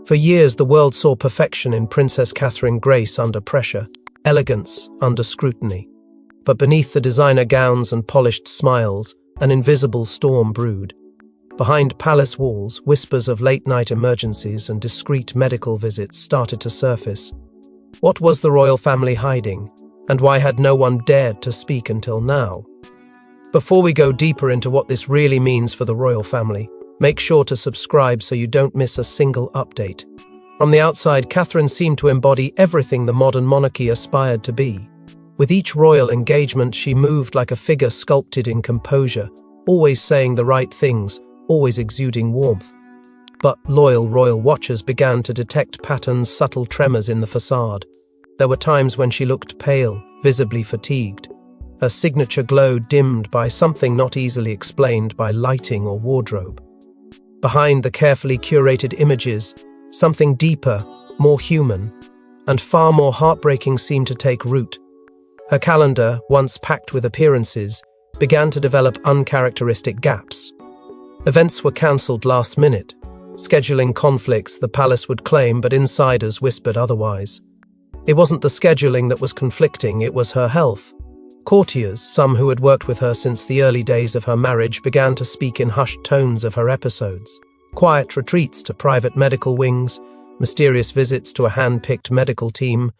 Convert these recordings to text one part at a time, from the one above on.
For years, the world saw perfection in Princess Catherine Grace under pressure, elegance under scrutiny. But beneath the designer gowns and polished smiles, an invisible storm brewed. Behind palace walls, whispers of late-night emergencies and discreet medical visits started to surface. What was the royal family hiding, and why had no one dared to speak until now? Before we go deeper into what this really means for the royal family, make sure to subscribe so you don't miss a single update. From the outside, Catherine seemed to embody everything the modern monarchy aspired to be. With each royal engagement, she moved like a figure sculpted in composure, always saying the right things, always exuding warmth. But loyal royal watchers began to detect patterns, subtle tremors in the facade. There were times when she looked pale, visibly fatigued, her signature glow dimmed by something not easily explained by lighting or wardrobe. Behind the carefully curated images, something deeper, more human, and far more heartbreaking seemed to take root. Her calendar, once packed with appearances, began to develop uncharacteristic gaps. Events were cancelled last minute, scheduling conflicts the palace would claim, but insiders whispered otherwise. It wasn't the scheduling that was conflicting, it was her health. Courtiers, some who had worked with her since the early days of her marriage, began to speak in hushed tones of her episodes. Quiet retreats to private medical wings, mysterious visits to a hand-picked medical team,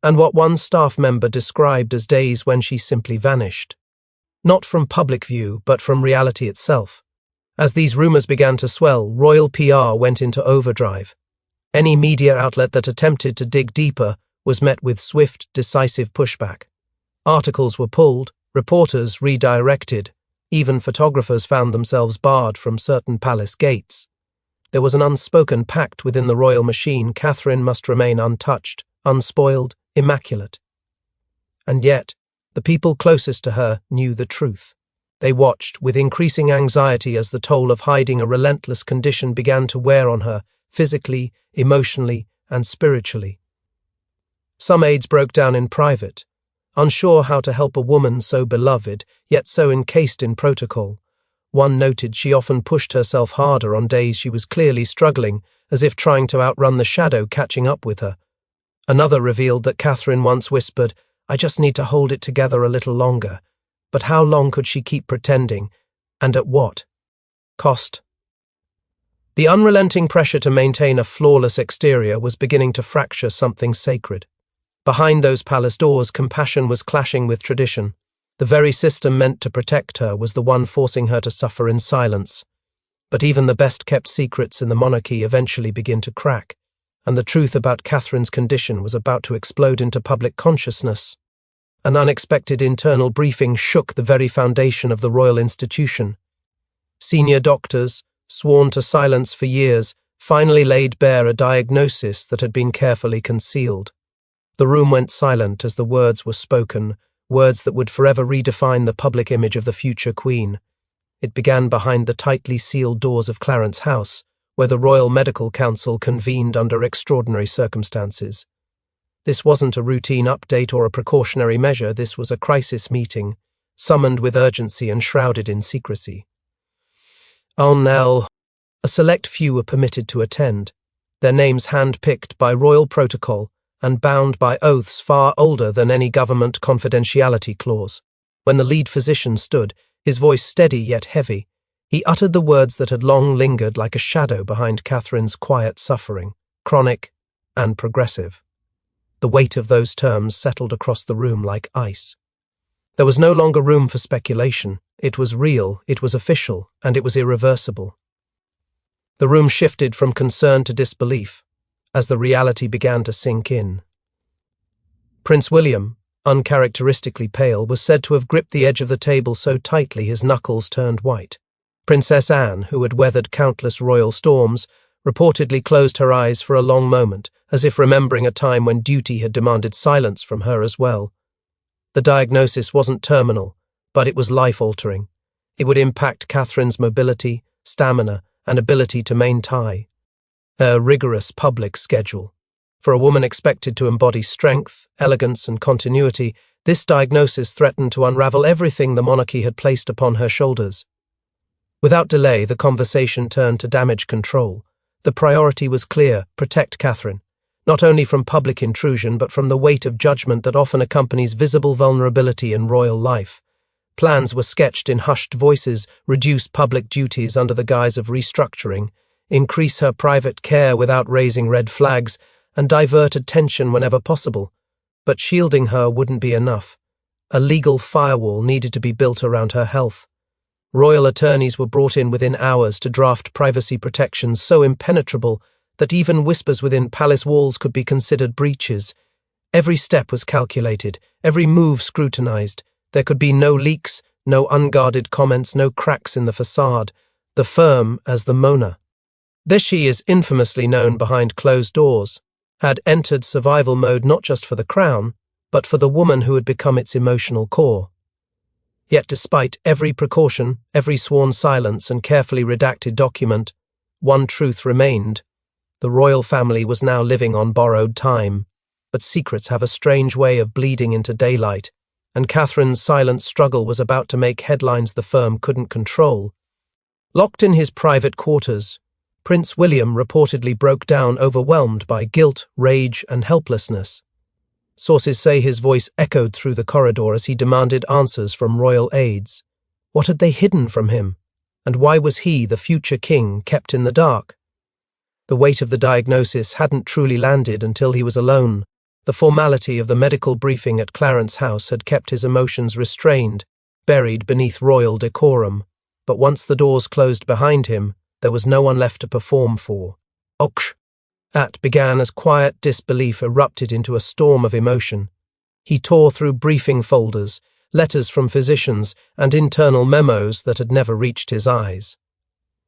and what one staff member described as days when she simply vanished. Not from public view, but from reality itself. As these rumors began to swell, royal PR went into overdrive. Any media outlet that attempted to dig deeper was met with swift, decisive pushback. Articles were pulled, reporters redirected, even photographers found themselves barred from certain palace gates. There was an unspoken pact within the royal machine: Catherine must remain untouched, unspoiled, immaculate. And yet, the people closest to her knew the truth. They watched with increasing anxiety as the toll of hiding a relentless condition began to wear on her, physically, emotionally, and spiritually. Some aides broke down in private, unsure how to help a woman so beloved, yet so encased in protocol. One noted she often pushed herself harder on days she was clearly struggling, as if trying to outrun the shadow catching up with her. Another revealed that Catherine once whispered, "I just need to hold it together a little longer." But how long could she keep pretending, and at what cost? The unrelenting pressure to maintain a flawless exterior was beginning to fracture something sacred. Behind those palace doors, compassion was clashing with tradition. The very system meant to protect her was the one forcing her to suffer in silence. But even the best-kept secrets in the monarchy eventually begin to crack, and the truth about Catherine's condition was about to explode into public consciousness. An unexpected internal briefing shook the very foundation of the royal institution. Senior doctors, sworn to silence for years, finally laid bare a diagnosis that had been carefully concealed. The room went silent as the words were spoken, words that would forever redefine the public image of the future queen. It began behind the tightly sealed doors of Clarence House, where the Royal Medical Council convened under extraordinary circumstances. This wasn't a routine update or a precautionary measure, this was a crisis meeting, summoned with urgency and shrouded in secrecy. A select few were permitted to attend, their names hand-picked by royal protocol and bound by oaths far older than any government confidentiality clause. When the lead physician stood, his voice steady yet heavy, he uttered the words that had long lingered like a shadow behind Catherine's quiet suffering: chronic and progressive. The weight of those terms settled across the room like ice. There was no longer room for speculation. It was real, it was official, and it was irreversible. The room shifted from concern to disbelief as the reality began to sink in. Prince William, uncharacteristically pale, was said to have gripped the edge of the table so tightly his knuckles turned white. Princess Anne, who had weathered countless royal storms, reportedly closed her eyes for a long moment, as if remembering a time when duty had demanded silence from her as well. The diagnosis wasn't terminal, but it was life-altering. It would impact Catherine's mobility, stamina, and ability to maintain a rigorous public schedule. For a woman expected to embody strength, elegance, and continuity, this diagnosis threatened to unravel everything the monarchy had placed upon her shoulders. Without delay, the conversation turned to damage control. The priority was clear: protect Catherine, not only from public intrusion but from the weight of judgment that often accompanies visible vulnerability in royal life. Plans were sketched in hushed voices: reduce public duties under the guise of restructuring, increase her private care without raising red flags, and divert attention whenever possible. But shielding her wouldn't be enough. A legal firewall needed to be built around her health. Royal attorneys were brought in within hours to draft privacy protections so impenetrable that even whispers within palace walls could be considered breaches. Every step was calculated, every move scrutinized. There could be no leaks, no unguarded comments, no cracks in the facade. The firm, as the Mona, this she is infamously known behind closed doors, had entered survival mode not just for the crown, but for the woman who had become its emotional core. Yet despite every precaution, every sworn silence and carefully redacted document, one truth remained. The royal family was now living on borrowed time, but secrets have a strange way of bleeding into daylight, and Catherine's silent struggle was about to make headlines the firm couldn't control. Locked in his private quarters, Prince William reportedly broke down, overwhelmed by guilt, rage, and helplessness. Sources say his voice echoed through the corridor as he demanded answers from royal aides. What had they hidden from him? And why was he, the future king, kept in the dark? The weight of the diagnosis hadn't truly landed until he was alone. The formality of the medical briefing at Clarence House had kept his emotions restrained, buried beneath royal decorum. But once the doors closed behind him, there was no one left to perform for. Oksh! That began as quiet disbelief erupted into a storm of emotion. He tore through briefing folders, letters from physicians, and internal memos that had never reached his eyes.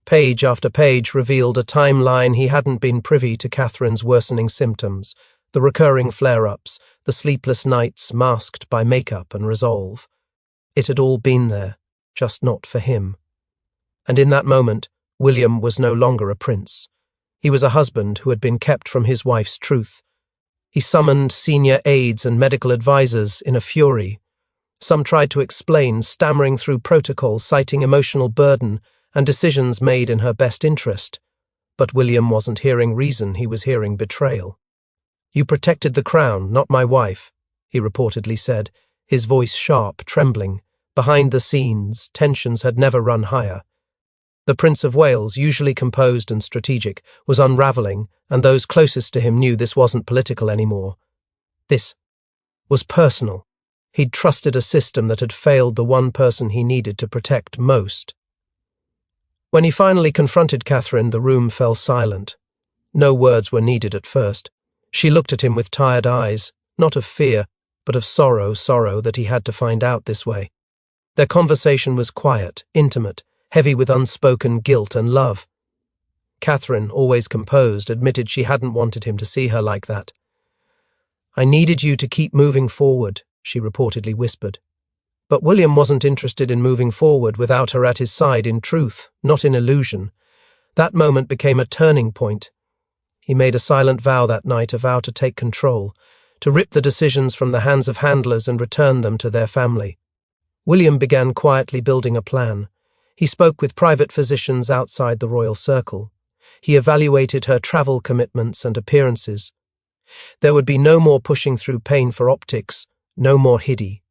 Page after page revealed a timeline he hadn't been privy to: Catherine's worsening symptoms, the recurring flare-ups, the sleepless nights masked by makeup and resolve. It had all been there, just not for him. And in that moment, William was no longer a prince. He was a husband who had been kept from his wife's truth. He summoned senior aides and medical advisors in a fury. Some tried to explain, stammering through protocol, citing emotional burden and decisions made in her best interest. But William wasn't hearing reason, he was hearing betrayal. "You protected the crown, not my wife," he reportedly said, his voice sharp, trembling. Behind the scenes, tensions had never run higher. The Prince of Wales, usually composed and strategic, was unravelling, and those closest to him knew this wasn't political anymore. This was personal. He'd trusted a system that had failed the one person he needed to protect most. When he finally confronted Catherine, the room fell silent. No words were needed at first. She looked at him with tired eyes, not of fear, but of sorrow that he had to find out this way. Their conversation was quiet, intimate, heavy with unspoken guilt and love. Catherine, always composed, admitted she hadn't wanted him to see her like that. "I needed you to keep moving forward," she reportedly whispered. But William wasn't interested in moving forward without her at his side, in truth, not in illusion. That moment became a turning point. He made a silent vow that night, a vow to take control, to rip the decisions from the hands of handlers and return them to their family. William began quietly building a plan. He spoke with private physicians outside the royal circle. He evaluated her travel commitments and appearances. There would be no more pushing through pain for optics, no more hiddy.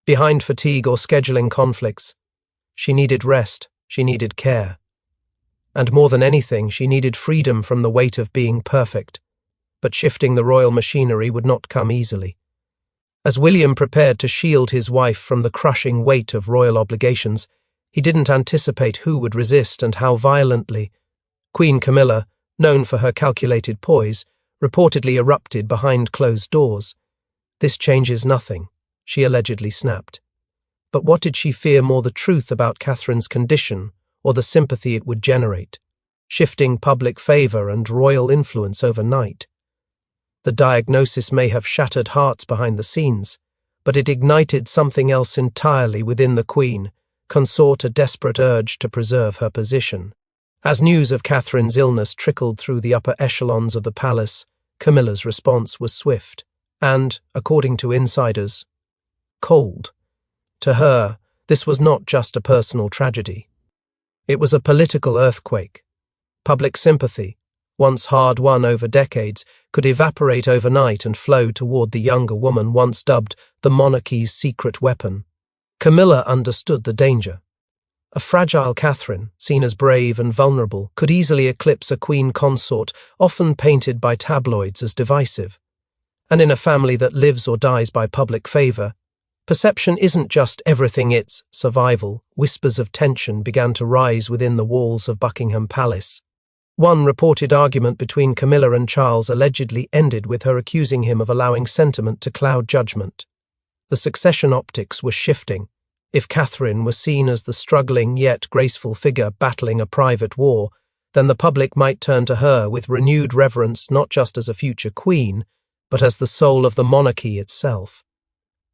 Behind fatigue or scheduling conflicts, she needed rest, she needed care. And more than anything, she needed freedom from the weight of being perfect. But shifting the royal machinery would not come easily. As William prepared to shield his wife from the crushing weight of royal obligations, he didn't anticipate who would resist and how violently. Queen Camilla, known for her calculated poise, reportedly erupted behind closed doors. "This changes nothing," she allegedly snapped. But what did she fear more, the truth about Catherine's condition or the sympathy it would generate, shifting public favour and royal influence overnight? The diagnosis may have shattered hearts behind the scenes, but it ignited something else entirely within the Queen, consort a desperate urge to preserve her position. As news of Catherine's illness trickled through the upper echelons of the palace, Camilla's response was swift and, according to insiders, cold. To her, this was not just a personal tragedy. It was a political earthquake. Public sympathy, once hard-won over decades, could evaporate overnight and flow toward the younger woman once dubbed the monarchy's secret weapon. Camilla understood the danger. A fragile Catherine, seen as brave and vulnerable, could easily eclipse a queen consort, often painted by tabloids as divisive. And in a family that lives or dies by public favor, perception isn't just everything, it's survival. Whispers of tension began to rise within the walls of Buckingham Palace. One reported argument between Camilla and Charles allegedly ended with her accusing him of allowing sentiment to cloud judgment. The succession optics were shifting. If Catherine was seen as the struggling yet graceful figure battling a private war, then the public might turn to her with renewed reverence, not just as a future queen, but as the soul of the monarchy itself.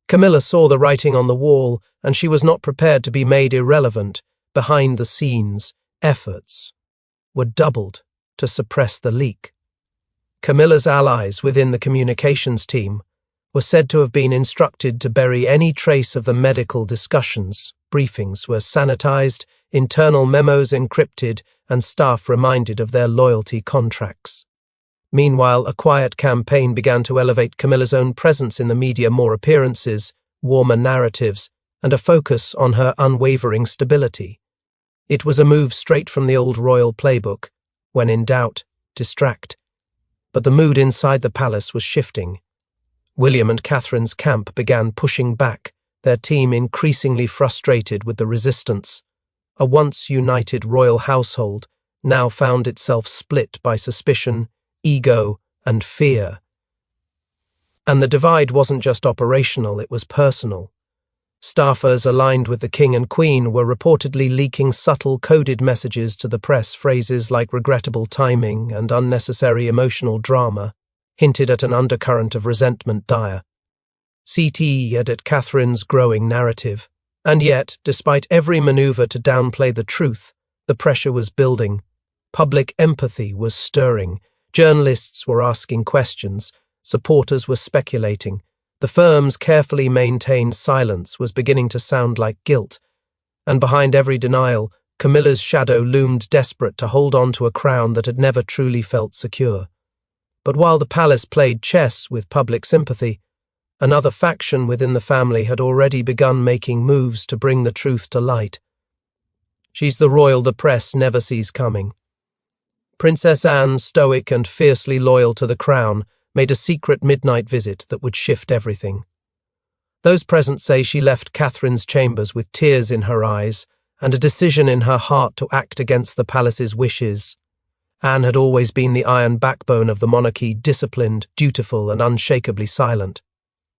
Camilla saw the writing on the wall, and she was not prepared to be made irrelevant. Behind the scenes, efforts were doubled to suppress the leak. Camilla's allies within the communications team were said to have been instructed to bury any trace of the medical discussions. Briefings were sanitized, internal memos encrypted, and staff reminded of their loyalty contracts. Meanwhile, a quiet campaign began to elevate Camilla's own presence in the media, more appearances, warmer narratives, and a focus on her unwavering stability. It was a move straight from the old royal playbook: when in doubt, distract. But the mood inside the palace was shifting. William and Catherine's camp began pushing back, their team increasingly frustrated with the resistance. A once united royal household now found itself split by suspicion, ego, and fear. And the divide wasn't just operational, it was personal. Staffers aligned with the king and queen were reportedly leaking subtle coded messages to the press. Phrases like regrettable timing and unnecessary emotional drama hinted at an undercurrent of resentment dire. CT at Catherine's growing narrative. And yet, despite every maneuver to downplay the truth, the pressure was building. Public empathy was stirring. Journalists were asking questions. Supporters were speculating. The firm's carefully maintained silence was beginning to sound like guilt. And behind every denial, Camilla's shadow loomed, desperate to hold on to a crown that had never truly felt secure. But while the palace played chess with public sympathy, another faction within the family had already begun making moves to bring the truth to light. She's the royal the press never sees coming. Princess Anne, stoic and fiercely loyal to the crown, made a secret midnight visit that would shift everything. Those present say she left Catherine's chambers with tears in her eyes and a decision in her heart to act against the palace's wishes. Anne had always been the iron backbone of the monarchy, disciplined, dutiful, and unshakably silent.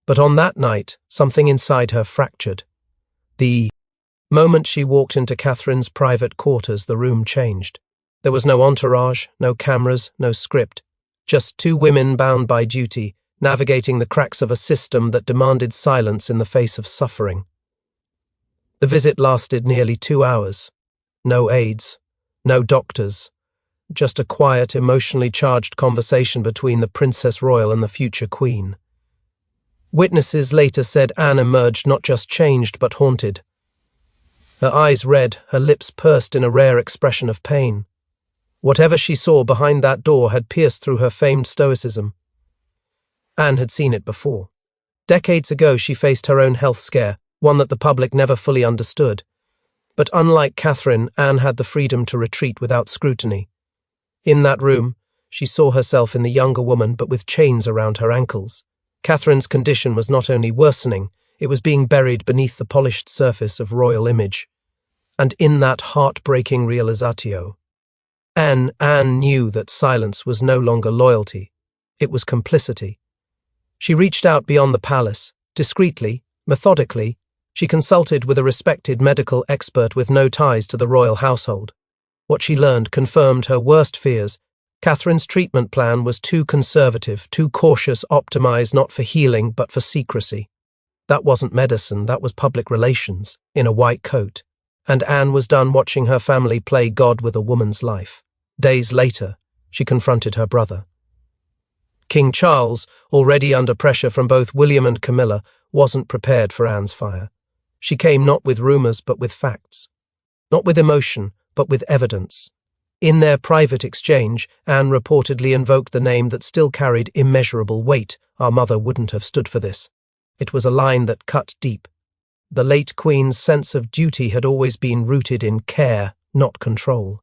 But on that night, something inside her fractured. The moment she walked into Catherine's private quarters, the room changed. There was no entourage, no cameras, no script. Just two women bound by duty, navigating the cracks of a system that demanded silence in the face of suffering. The visit lasted nearly 2 hours. No aides, no doctors, just a quiet, emotionally charged conversation between the Princess Royal and the future Queen. Witnesses later said Anne emerged not just changed but haunted. Her eyes red, her lips pursed in a rare expression of pain. Whatever she saw behind that door had pierced through her famed stoicism. Anne had seen it before. Decades ago she faced her own health scare, one that the public never fully understood. But unlike Catherine, Anne had the freedom to retreat without scrutiny. In that room, she saw herself in the younger woman but with chains around her ankles. Catherine's condition was not only worsening, it was being buried beneath the polished surface of royal image. And in that heartbreaking realizatio, Anne knew that silence was no longer loyalty, it was complicity. She reached out beyond the palace. Discreetly, methodically, she consulted with a respected medical expert with no ties to the royal household. What she learned confirmed her worst fears. Catherine's treatment plan was too conservative, too cautious, optimized not for healing but for secrecy. That wasn't medicine, that was public relations, in a white coat. And Anne was done watching her family play God with a woman's life. Days later, she confronted her brother. King Charles, already under pressure from both William and Camilla, wasn't prepared for Anne's fire. She came not with rumors but with facts. Not with emotion, but with evidence. In their private exchange, Anne reportedly invoked the name that still carried immeasurable weight. Our mother wouldn't have stood for this. It was a line that cut deep. The late Queen's sense of duty had always been rooted in care, not control.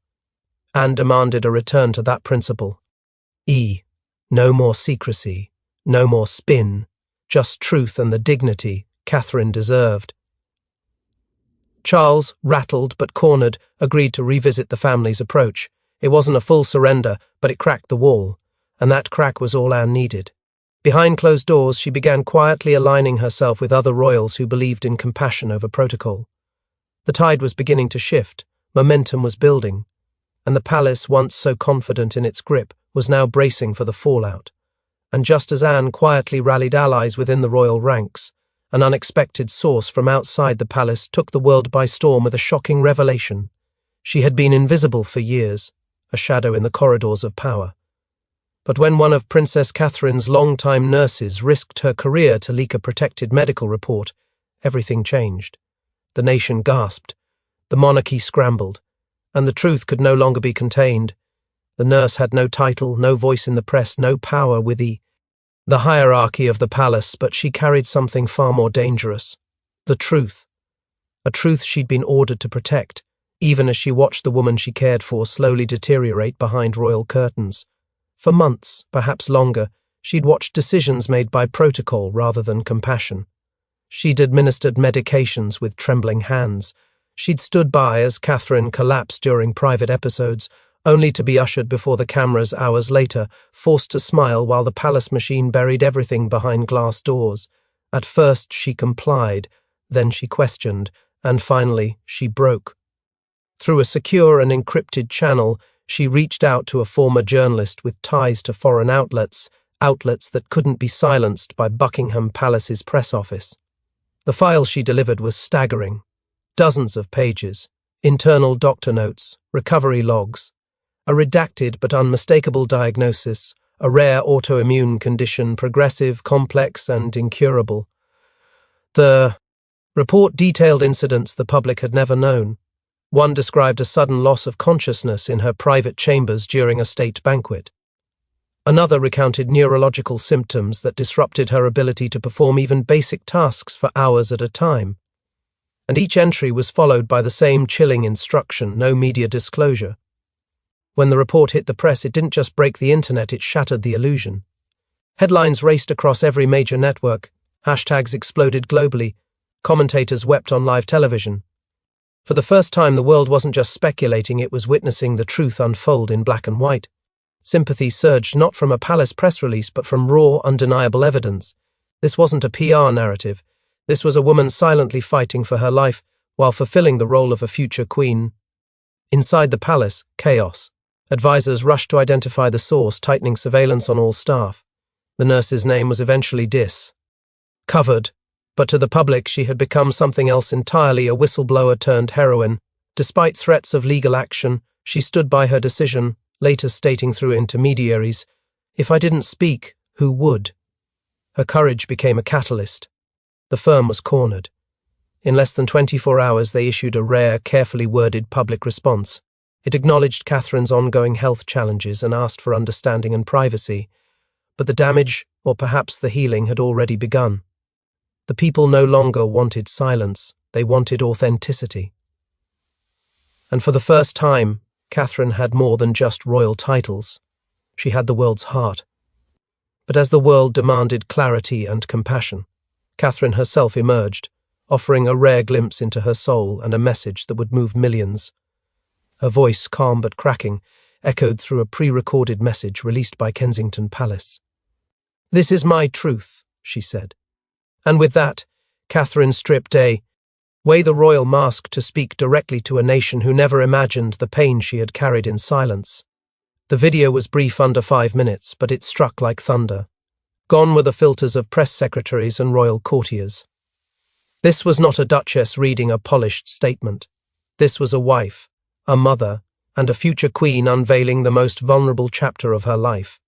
Anne demanded a return to that principle. No more secrecy, no more spin, just truth and the dignity Catherine deserved. Charles, rattled but cornered, agreed to revisit the family's approach. It wasn't a full surrender, but it cracked the wall, and that crack was all Anne needed. Behind closed doors, she began quietly aligning herself with other royals who believed in compassion over protocol. The tide was beginning to shift, momentum was building, and the palace, once so confident in its grip, was now bracing for the fallout. And just as Anne quietly rallied allies within the royal ranks, an unexpected source from outside the palace took the world by storm with a shocking revelation. She had been invisible for years, a shadow in the corridors of power. But when one of Princess Catherine's longtime nurses risked her career to leak a protected medical report, everything changed. The nation gasped, the monarchy scrambled, and the truth could no longer be contained. The nurse had no title, no voice in the press, no power with the hierarchy of the palace, but she carried something far more dangerous. The truth. A truth she'd been ordered to protect, even as she watched the woman she cared for slowly deteriorate behind royal curtains. For months, perhaps longer, she'd watched decisions made by protocol rather than compassion. She'd administered medications with trembling hands. She'd stood by as Catherine collapsed during private episodes, only to be ushered before the cameras hours later, forced to smile while the palace machine buried everything behind glass doors. At first she complied, then she questioned, and finally she broke. Through a secure and encrypted channel, she reached out to a former journalist with ties to foreign outlets that couldn't be silenced by Buckingham Palace's press office. The file she delivered was staggering. Dozens of pages, internal doctor notes, recovery logs, a redacted but unmistakable diagnosis, a rare autoimmune condition, progressive, complex, and incurable. The report detailed incidents the public had never known. One described a sudden loss of consciousness in her private chambers during a state banquet. Another recounted neurological symptoms that disrupted her ability to perform even basic tasks for hours at a time. And each entry was followed by the same chilling instruction: no media disclosure. When the report hit the press, it didn't just break the internet, it shattered the illusion. Headlines raced across every major network, hashtags exploded globally, commentators wept on live television. For the first time, the world wasn't just speculating, it was witnessing the truth unfold in black and white. Sympathy surged not from a palace press release, but from raw, undeniable evidence. This wasn't a PR narrative. This was a woman silently fighting for her life while fulfilling the role of a future queen. Inside the palace, chaos. Advisors rushed to identify the source, tightening surveillance on all staff. The nurse's name was eventually covered, but to the public she had become something else entirely, a whistleblower turned heroine. Despite threats of legal action, she stood by her decision, later stating through intermediaries, "If I didn't speak, who would?" Her courage became a catalyst. The firm was cornered. In less than 24 hours, they issued a rare, carefully worded public response. It acknowledged Catherine's ongoing health challenges and asked for understanding and privacy, but the damage, or perhaps the healing, had already begun. The people no longer wanted silence, they wanted authenticity. And for the first time, Catherine had more than just royal titles. She had the world's heart. But as the world demanded clarity and compassion, Catherine herself emerged, offering a rare glimpse into her soul and a message that would move millions. Her voice, calm but cracking, echoed through a pre-recorded message released by Kensington Palace. "This is my truth," she said. And with that, Catherine stripped away the royal mask to speak directly to a nation who never imagined the pain she had carried in silence. The video was brief, under 5 minutes, but it struck like thunder. Gone were the filters of press secretaries and royal courtiers. This was not a duchess reading a polished statement. This was a wife, a mother, and a future queen unveiling the most vulnerable chapter of her life.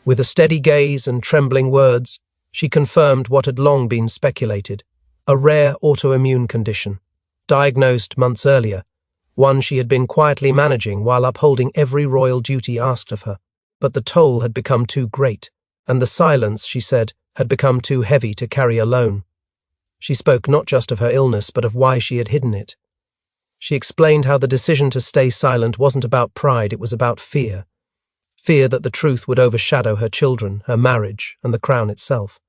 With a steady gaze and trembling words, she confirmed what had long been speculated: a rare autoimmune condition, diagnosed months earlier, one she had been quietly managing while upholding every royal duty asked of her. But the toll had become too great, and the silence, she said, had become too heavy to carry alone. She spoke not just of her illness, but of why she had hidden it. She explained how the decision to stay silent wasn't about pride, it was about fear. Fear that the truth would overshadow her children, her marriage, and the crown itself.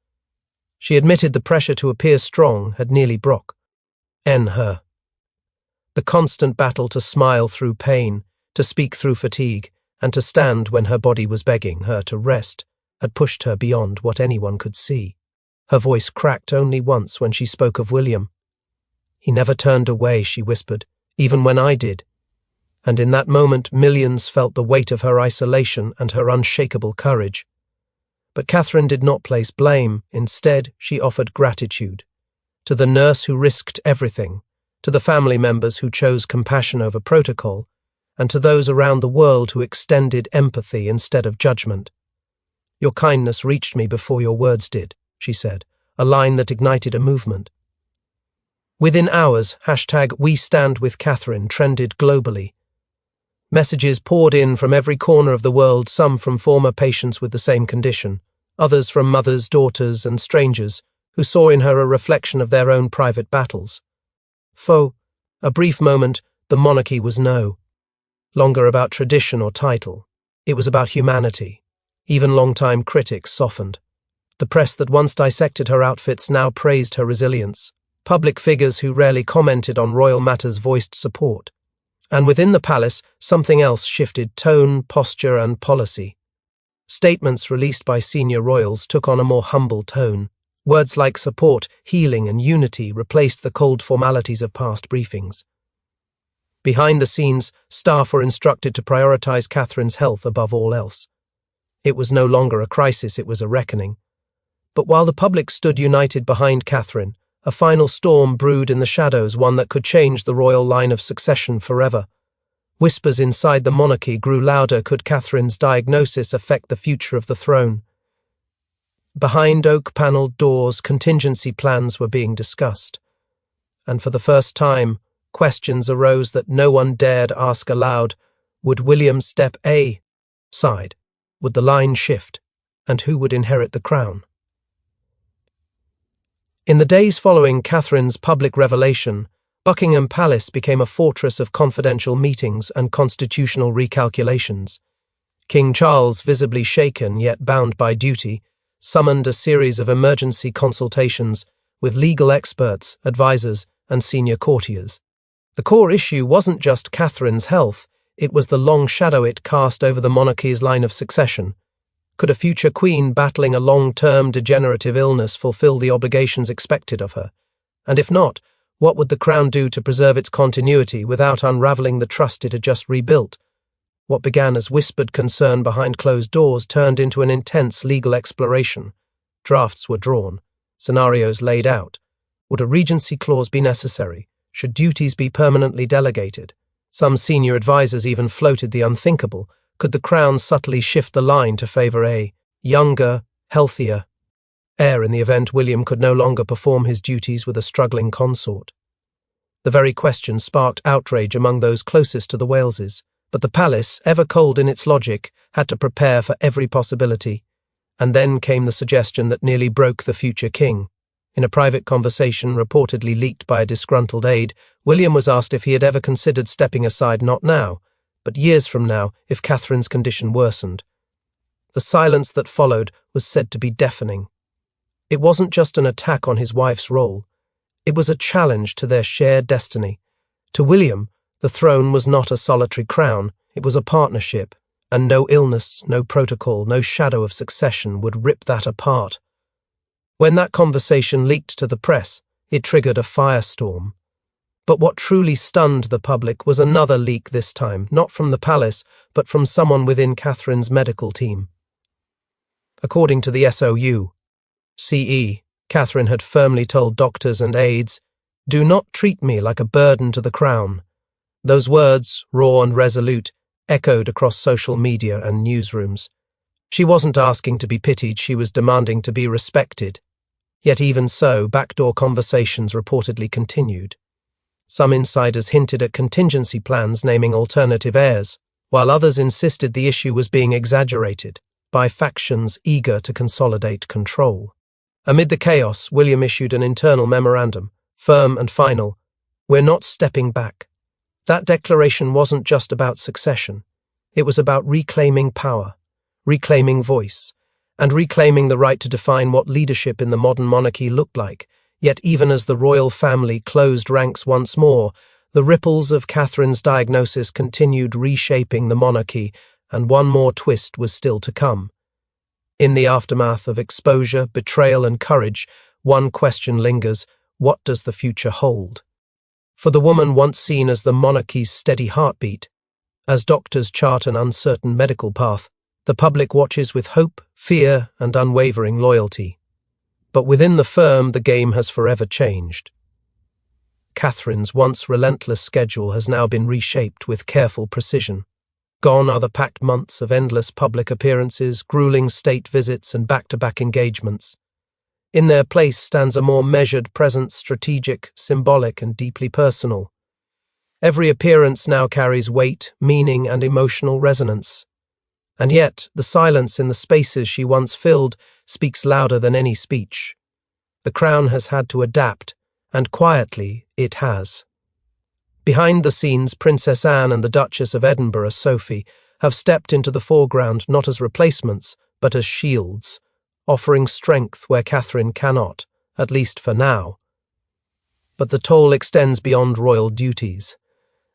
She admitted the pressure to appear strong had nearly broken her. The constant battle to smile through pain, to speak through fatigue, and to stand when her body was begging her to rest, had pushed her beyond what anyone could see. Her voice cracked only once when she spoke of William. "He never turned away," she whispered, "even when I did." And in that moment millions felt the weight of her isolation and her unshakable courage. But Catherine did not place blame. Instead, she offered gratitude. To the nurse who risked everything, to the family members who chose compassion over protocol, and to those around the world who extended empathy instead of judgment. "Your kindness reached me before your words did," she said, a line that ignited a movement. Within hours, #WeStandWithCatherine trended globally. Messages poured in from every corner of the world, some from former patients with the same condition, others from mothers, daughters, and strangers who saw in her a reflection of their own private battles. For a brief moment, the monarchy was no longer about tradition or title. It was about humanity. Even long-time critics softened. The press that once dissected her outfits now praised her resilience. Public figures who rarely commented on royal matters voiced support. And within the palace, something else shifted: tone, posture, and policy. Statements released by senior royals took on a more humble tone. Words like support, healing, and unity replaced the cold formalities of past briefings. Behind the scenes, staff were instructed to prioritize Catherine's health above all else. It was no longer a crisis, it was a reckoning. But while the public stood united behind Catherine, a final storm brewed in the shadows, one that could change the royal line of succession forever. Whispers inside the monarchy grew louder. Could Catherine's diagnosis affect the future of the throne? Behind oak-panelled doors, contingency plans were being discussed. And for the first time, questions arose that no one dared ask aloud. Would William step aside? Would the line shift? And who would inherit the crown? In the days following Catherine's public revelation, Buckingham Palace became a fortress of confidential meetings and constitutional recalculations. King Charles, visibly shaken yet bound by duty, summoned a series of emergency consultations with legal experts, advisors, and senior courtiers. The core issue wasn't just Catherine's health, it was the long shadow it cast over the monarchy's line of succession. Could a future queen battling a long-term degenerative illness fulfill the obligations expected of her? And if not, what would the crown do to preserve its continuity without unraveling the trust it had just rebuilt? What began as whispered concern behind closed doors turned into an intense legal exploration. Drafts were drawn, scenarios laid out. Would a regency clause be necessary? Should duties be permanently delegated? Some senior advisors even floated the unthinkable. Could the crown subtly shift the line to favour a younger, healthier heir in the event William could no longer perform his duties with a struggling consort? The very question sparked outrage among those closest to the Waleses, but the palace, ever cold in its logic, had to prepare for every possibility. And then came the suggestion that nearly broke the future king. In a private conversation reportedly leaked by a disgruntled aide, William was asked if he had ever considered stepping aside, not now, but years from now, if Catherine's condition worsened. The silence that followed was said to be deafening. It wasn't just an attack on his wife's role. It was a challenge to their shared destiny. To William, the throne was not a solitary crown, it was a partnership, and no illness, no protocol, no shadow of succession would rip that apart. When that conversation leaked to the press, it triggered a firestorm. But what truly stunned the public was another leak this time, not from the palace, but from someone within Catherine's medical team. According to the SOU-CE, Catherine had firmly told doctors and aides, "Do not treat me like a burden to the crown." Those words, raw and resolute, echoed across social media and newsrooms. She wasn't asking to be pitied, she was demanding to be respected. Yet even so, backdoor conversations reportedly continued. Some insiders hinted at contingency plans naming alternative heirs, while others insisted the issue was being exaggerated by factions eager to consolidate control. Amid the chaos, William issued an internal memorandum, firm and final: "We're not stepping back." That declaration wasn't just about succession. It was about reclaiming power, reclaiming voice, and reclaiming the right to define what leadership in the modern monarchy looked like. Yet even as the royal family closed ranks once more, the ripples of Catherine's diagnosis continued reshaping the monarchy, and one more twist was still to come. In the aftermath of exposure, betrayal, and courage, one question lingers: what does the future hold? For the woman once seen as the monarchy's steady heartbeat, as doctors chart an uncertain medical path, the public watches with hope, fear, and unwavering loyalty. But within the firm, the game has forever changed. Catherine's once relentless schedule has now been reshaped with careful precision. Gone are the packed months of endless public appearances, grueling state visits, and back-to-back engagements. In their place stands a more measured presence, strategic, symbolic, and deeply personal. Every appearance now carries weight, meaning, and emotional resonance. And yet, the silence in the spaces she once filled speaks louder than any speech. The crown has had to adapt, and quietly it has. Behind the scenes, Princess Anne and the Duchess of Edinburgh, Sophie, have stepped into the foreground not as replacements, but as shields, offering strength where Catherine cannot, at least for now. But the toll extends beyond royal duties.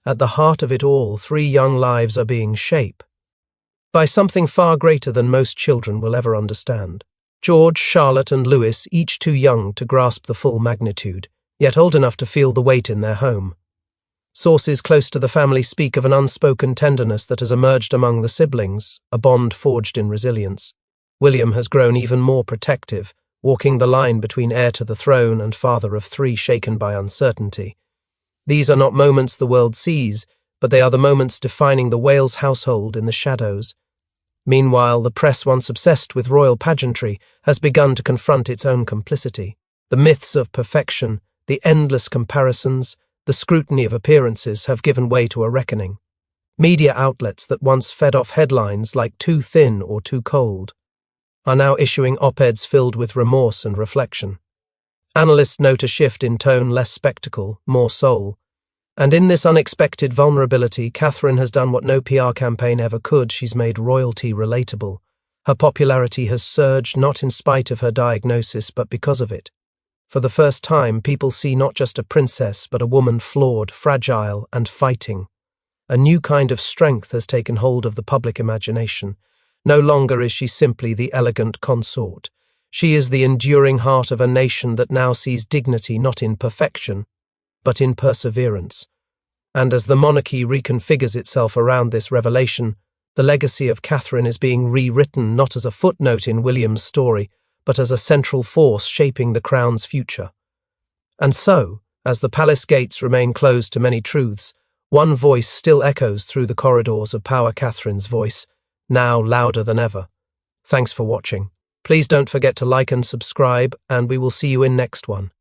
At the heart of it all, 3 young lives are being shaped by something far greater than most children will ever understand. George, Charlotte, and Louis, each too young to grasp the full magnitude, yet old enough to feel the weight in their home. Sources close to the family speak of an unspoken tenderness that has emerged among the siblings, a bond forged in resilience. William has grown even more protective, walking the line between heir to the throne and father of 3 shaken by uncertainty. These are not moments the world sees, but they are the moments defining the Wales household in the shadows. Meanwhile, the press, once obsessed with royal pageantry, has begun to confront its own complicity. The myths of perfection, the endless comparisons, the scrutiny of appearances have given way to a reckoning. Media outlets that once fed off headlines like "too thin" or "too cold" are now issuing op-eds filled with remorse and reflection. Analysts note a shift in tone: less spectacle, more soul. And in this unexpected vulnerability, Catherine has done what no PR campaign ever could. She's made royalty relatable. Her popularity has surged not in spite of her diagnosis, but because of it. For the first time, people see not just a princess, but a woman flawed, fragile, and fighting. A new kind of strength has taken hold of the public imagination. No longer is she simply the elegant consort. She is the enduring heart of a nation that now sees dignity not in perfection, but in perseverance. And as the monarchy reconfigures itself around this revelation, the legacy of Catherine is being rewritten not as a footnote in William's story, but as a central force shaping the crown's future. And so, as the palace gates remain closed to many truths, one voice still echoes through the corridors of power: Catherine's voice, now louder than ever. Thanks for watching. Please don't forget to like and subscribe, and we will see you in next one.